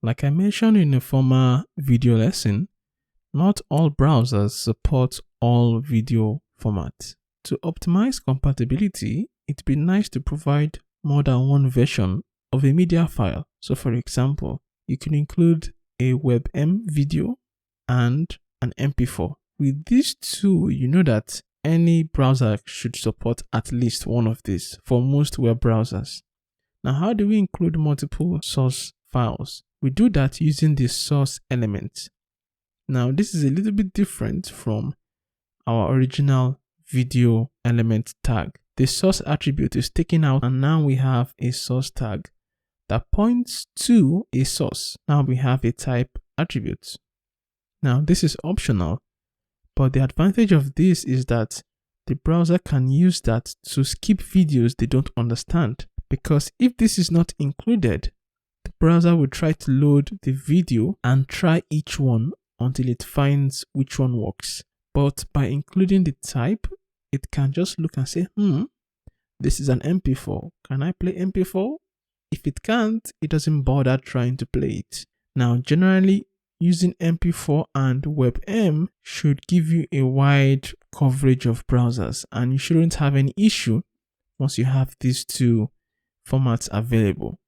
Like I mentioned in a former video lesson, not all browsers support all video formats. To optimize compatibility, it'd be nice to provide more than one version of a media file. So for example, you can include a WebM video and an MP4. With these two, you know that any browser should support at least one of these for most web browsers. Now, how do we include multiple source files? We do that using the source element. Now, this is a little bit different from our original video element tag. The source attribute is taken out, and now we have a source tag that points to a source. Now we have a type attribute. Now, this is optional, but the advantage of this is that the browser can use that to skip videos they don't understand. Because if this is not included, the browser will try to load the video and try each one until it finds which one works. But by including the type, it can just look and say, this is an MP4. Can I play MP4? If it can't, it doesn't bother trying to play it. Now, generally, using MP4 and WebM should give you a wide coverage of browsers, and you shouldn't have any issue once you have these two formats available.